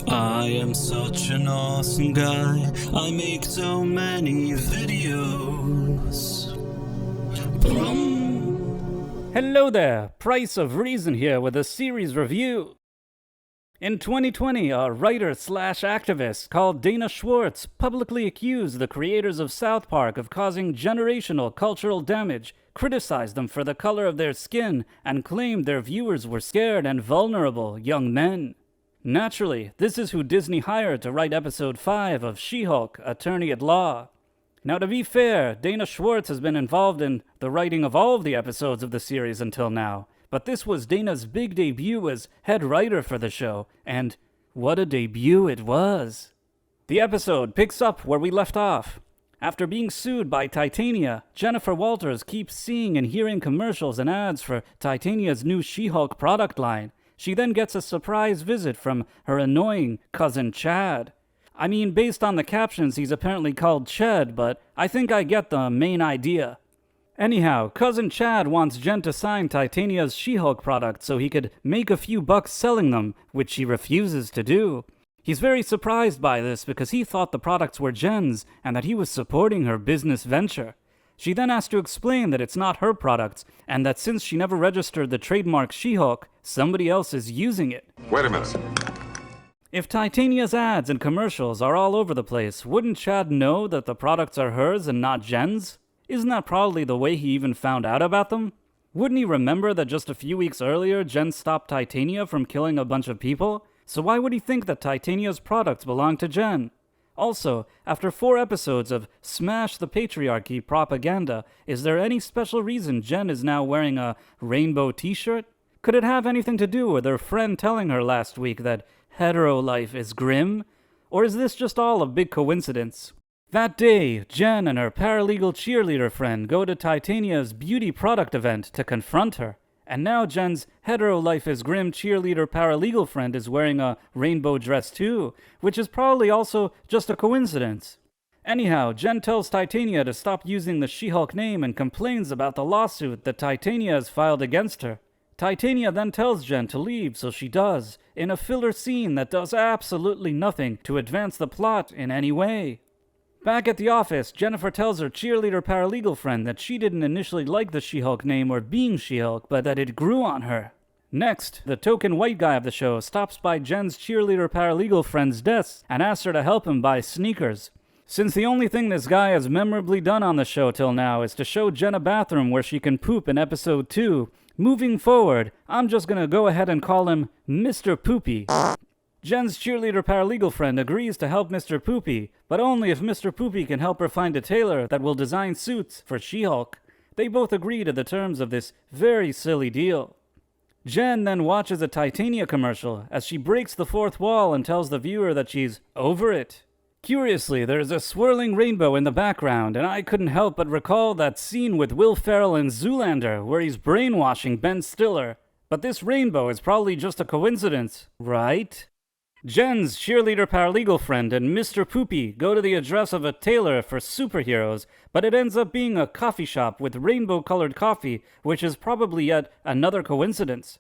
I am such an awesome guy. I make so many videos. Hello there, Price of Reason here with a series review. In 2020, a writer/activist called Dana Schwartz publicly accused the creators of South Park of causing generational cultural damage, criticized them for the color of their skin, and claimed their viewers were scared and vulnerable young men. Naturally, this is who Disney hired to write episode 5 of She-Hulk, Attorney at Law. Now, to be fair, Dana Schwartz has been involved in the writing of all of the episodes of the series until now, but this was Dana's big debut as head writer for the show, and what a debut it was. The episode picks up where we left off. After being sued by Titania, Jennifer Walters keeps seeing and hearing commercials and ads for Titania's new She-Hulk product line. She then gets a surprise visit from her annoying cousin Chad. I mean, based on the captions, he's apparently called Ched, but I think I get the main idea. Anyhow, cousin Chad wants Jen to sign Titania's She-Hulk product so he could make a few bucks selling them, which she refuses to do. He's very surprised by this because he thought the products were Jen's and that he was supporting her business venture. She then has to explain that it's not her products and that since she never registered the trademark She-Hulk, somebody else is using it. Wait a minute. If Titania's ads and commercials are all over the place, wouldn't Chad know that the products are hers and not Jen's? Isn't that probably the way he even found out about them? Wouldn't he remember that just a few weeks earlier, Jen stopped Titania from killing a bunch of people? So why would he think that Titania's products belong to Jen? Also, after 4 episodes of Smash the Patriarchy propaganda, is there any special reason Jen is now wearing a rainbow t-shirt? Could it have anything to do with her friend telling her last week that hetero life is grim? Or is this just all a big coincidence? That day, Jen and her paralegal cheerleader friend go to Titania's beauty product event to confront her. And now Jen's hetero life is grim cheerleader paralegal friend is wearing a rainbow dress too, which is probably also just a coincidence. Anyhow, Jen tells Titania to stop using the She-Hulk name and complains about the lawsuit that Titania has filed against her. Titania then tells Jen to leave, so she does, in a filler scene that does absolutely nothing to advance the plot in any way. Back at the office, Jennifer tells her cheerleader paralegal friend that she didn't initially like the She-Hulk name or being She-Hulk, but that it grew on her. Next, the token white guy of the show stops by Jen's cheerleader paralegal friend's desk and asks her to help him buy sneakers. Since the only thing this guy has memorably done on the show till now is to show Jen a bathroom where she can poop in episode 2, moving forward, I'm just gonna go ahead and call him Mr. Poopy. Jen's cheerleader paralegal friend agrees to help Mr. Poopy, but only if Mr. Poopy can help her find a tailor that will design suits for She-Hulk. They both agree to the terms of this very silly deal. Jen then watches a Titania commercial as she breaks the fourth wall and tells the viewer that she's over it. Curiously, there's a swirling rainbow in the background, and I couldn't help but recall that scene with Will Ferrell in Zoolander where he's brainwashing Ben Stiller. But this rainbow is probably just a coincidence, right? Jen's cheerleader paralegal friend and Mr. Poopy go to the address of a tailor for superheroes, but it ends up being a coffee shop with rainbow-colored coffee, which is probably yet another coincidence.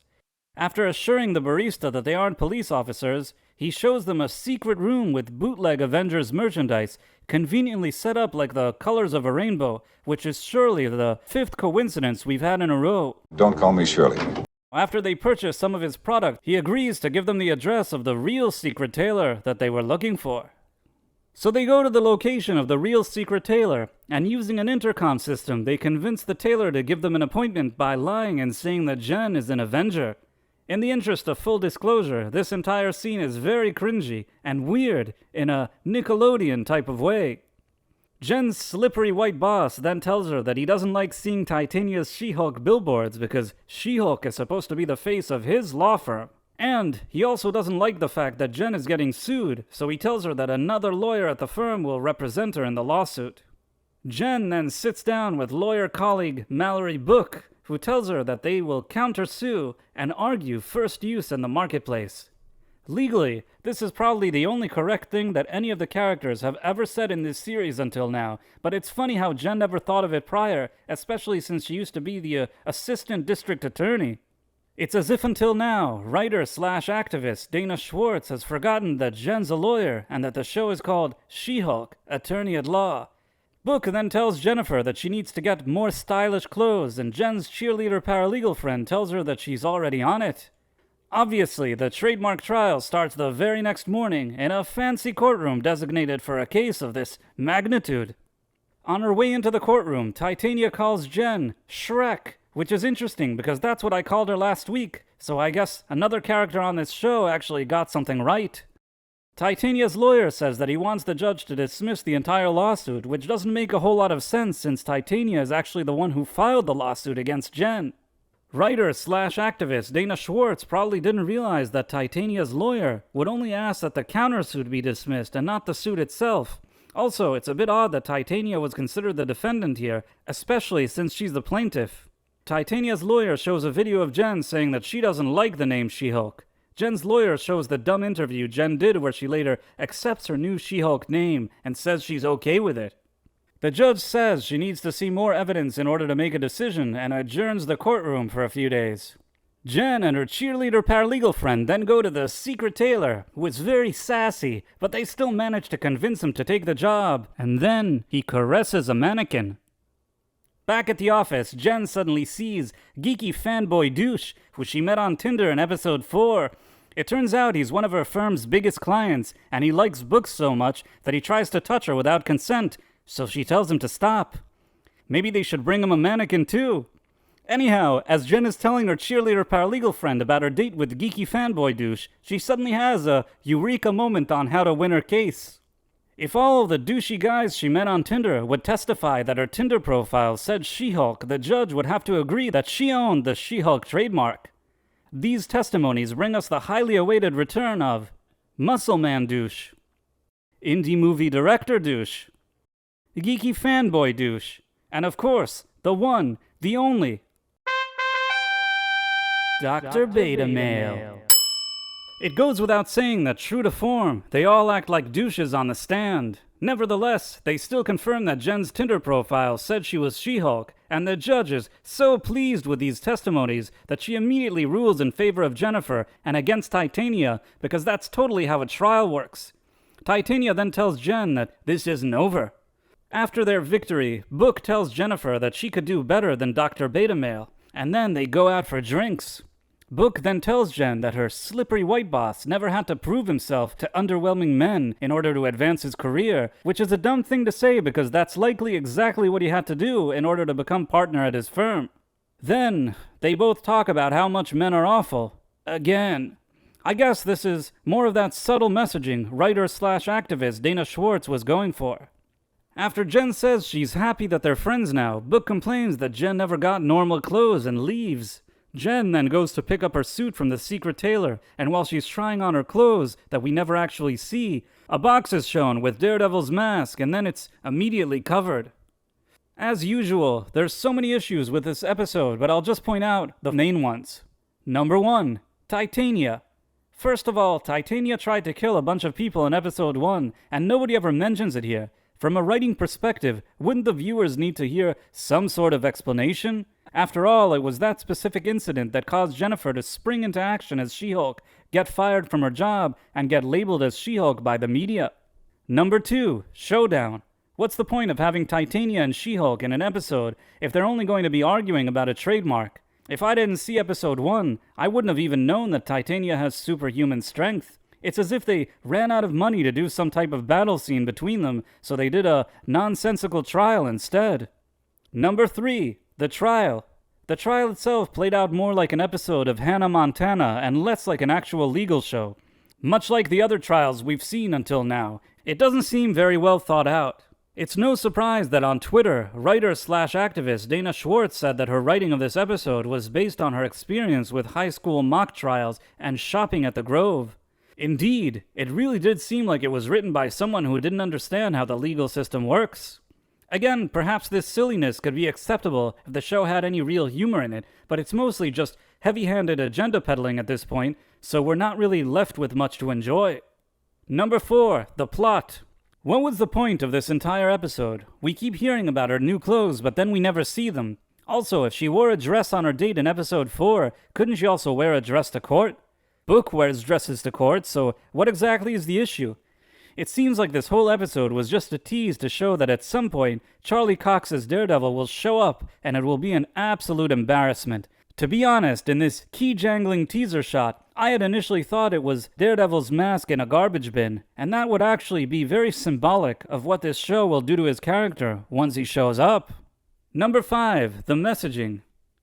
After assuring the barista that they aren't police officers, he shows them a secret room with bootleg Avengers merchandise, conveniently set up like the colors of a rainbow, which is surely the 5th coincidence we've had in a row. Don't call me Shirley. After they purchase some of his product, he agrees to give them the address of the real secret tailor that they were looking for. So they go to the location of the real secret tailor, and using an intercom system, they convince the tailor to give them an appointment by lying and saying that Jen is an Avenger. In the interest of full disclosure, this entire scene is very cringy and weird in a Nickelodeon type of way. Jen's slippery white boss then tells her that he doesn't like seeing Titania's She-Hulk billboards because She-Hulk is supposed to be the face of his law firm. And he also doesn't like the fact that Jen is getting sued, so he tells her that another lawyer at the firm will represent her in the lawsuit. Jen then sits down with lawyer colleague Mallory Book, who tells her that they will countersue and argue first use in the marketplace. Legally, this is probably the only correct thing that any of the characters have ever said in this series until now, but it's funny how Jen never thought of it prior, especially since she used to be the assistant district attorney. It's as if until now, writer/activist Dana Schwartz has forgotten that Jen's a lawyer and that the show is called She-Hulk, Attorney at Law. Book then tells Jennifer that she needs to get more stylish clothes, and Jen's cheerleader paralegal friend tells her that she's already on it. Obviously, the trademark trial starts the very next morning in a fancy courtroom designated for a case of this magnitude. On her way into the courtroom, Titania calls Jen Shrek, which is interesting because that's what I called her last week, so I guess another character on this show actually got something right. Titania's lawyer says that he wants the judge to dismiss the entire lawsuit, which doesn't make a whole lot of sense since Titania is actually the one who filed the lawsuit against Jen. Writer/activist Dana Schwartz probably didn't realize that Titania's lawyer would only ask that the countersuit be dismissed and not the suit itself. Also, it's a bit odd that Titania was considered the defendant here, especially since she's the plaintiff. Titania's lawyer shows a video of Jen saying that she doesn't like the name She-Hulk. Jen's lawyer shows the dumb interview Jen did where she later accepts her new She-Hulk name and says she's okay with it. The judge says she needs to see more evidence in order to make a decision and adjourns the courtroom for a few days. Jen and her cheerleader paralegal friend then go to the secret tailor, who is very sassy, but they still manage to convince him to take the job, and then he caresses a mannequin. Back at the office, Jen suddenly sees geeky fanboy Douche, who she met on Tinder in episode 4. It turns out he's one of her firm's biggest clients, and he likes books so much that he tries to touch her without consent, so she tells him to stop. Maybe they should bring him a mannequin too. Anyhow, as Jen is telling her cheerleader paralegal friend about her date with geeky fanboy Douche, she suddenly has a eureka moment on how to win her case. If all of the douchey guys she met on Tinder would testify that her Tinder profile said She-Hulk, the judge would have to agree that she owned the She-Hulk trademark. These testimonies bring us the highly awaited return of Muscle Man Douche, Indie Movie Director Douche, Geeky Fanboy Douche, and of course, the one, the only, Dr. Beta Male. It goes without saying that true to form, they all act like douches on the stand. Nevertheless, they still confirm that Jen's Tinder profile said she was She-Hulk, and the judge is so pleased with these testimonies that she immediately rules in favor of Jennifer and against Titania, because that's totally how a trial works. Titania then tells Jen that this isn't over. After their victory, Book tells Jennifer that she could do better than Dr. Beta Male, and then they go out for drinks. Book then tells Jen that her slippery white boss never had to prove himself to underwhelming men in order to advance his career, which is a dumb thing to say because that's likely exactly what he had to do in order to become partner at his firm. Then, they both talk about how much men are awful. Again. I guess this is more of that subtle messaging writer/activist Dana Schwartz was going for. After Jen says she's happy that they're friends now, Book complains that Jen never got normal clothes and leaves. Jen then goes to pick up her suit from the secret tailor, and while she's trying on her clothes that we never actually see, a box is shown with Daredevil's mask, and then it's immediately covered. As usual, there's so many issues with this episode, but I'll just point out the main ones. Number 1, Titania. First of all, Titania tried to kill a bunch of people in episode 1, and nobody ever mentions it here. From a writing perspective, wouldn't the viewers need to hear some sort of explanation? After all, it was that specific incident that caused Jennifer to spring into action as She-Hulk, get fired from her job, and get labeled as She-Hulk by the media. Number 2, Showdown. What's the point of having Titania and She-Hulk in an episode if they're only going to be arguing about a trademark? If I didn't see episode 1, I wouldn't have even known that Titania has superhuman strength. It's as if they ran out of money to do some type of battle scene between them, so they did a nonsensical trial instead. Number 3, the trial. The trial itself played out more like an episode of Hannah Montana and less like an actual legal show. Much like the other trials we've seen until now, it doesn't seem very well thought out. It's no surprise that on Twitter, writer/activist Dana Schwartz said that her writing of this episode was based on her experience with high school mock trials and shopping at the Grove. Indeed, it really did seem like it was written by someone who didn't understand how the legal system works. Again, perhaps this silliness could be acceptable if the show had any real humor in it, but it's mostly just heavy-handed agenda peddling at this point, so we're not really left with much to enjoy. Number 4, the plot. What was the point of this entire episode? We keep hearing about her new clothes, but then we never see them. Also, if she wore a dress on her date in episode 4, couldn't she also wear a dress to court? Book wears dresses to court, so what exactly is the issue? It seems like this whole episode was just a tease to show that at some point, Charlie Cox's Daredevil will show up and it will be an absolute embarrassment. To be honest, in this key-jangling teaser shot, I had initially thought it was Daredevil's mask in a garbage bin, and that would actually be very symbolic of what this show will do to his character once he shows up. Number 5, the messaging.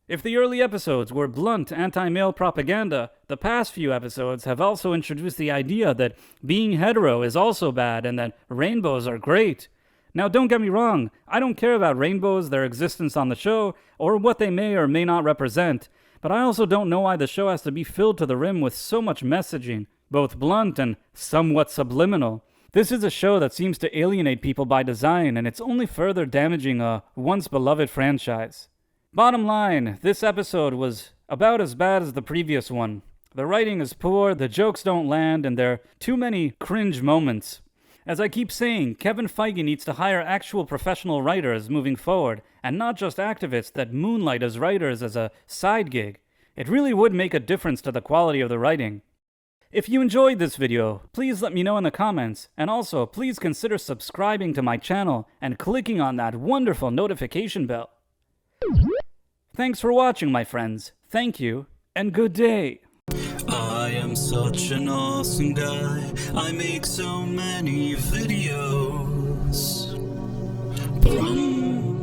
If the early episodes were blunt anti-male propaganda, the past few episodes have also introduced the idea that being hetero is also bad and that rainbows are great. Now don't get me wrong, I don't care about rainbows, their existence on the show, or what they may or may not represent, but I also don't know why the show has to be filled to the rim with so much messaging, both blunt and somewhat subliminal. This is a show that seems to alienate people by design, and it's only further damaging a once beloved franchise. Bottom line, this episode was about as bad as the previous one. The writing is poor, the jokes don't land, and there are too many cringe moments. As I keep saying, Kevin Feige needs to hire actual professional writers moving forward, and not just activists that moonlight as writers as a side gig. It really would make a difference to the quality of the writing. If you enjoyed this video, please let me know in the comments, and also please consider subscribing to my channel and clicking on that wonderful notification bell. Thanks for watching, my friends. Thank you, and good day. I am such an awesome guy. I make so many videos. Brum.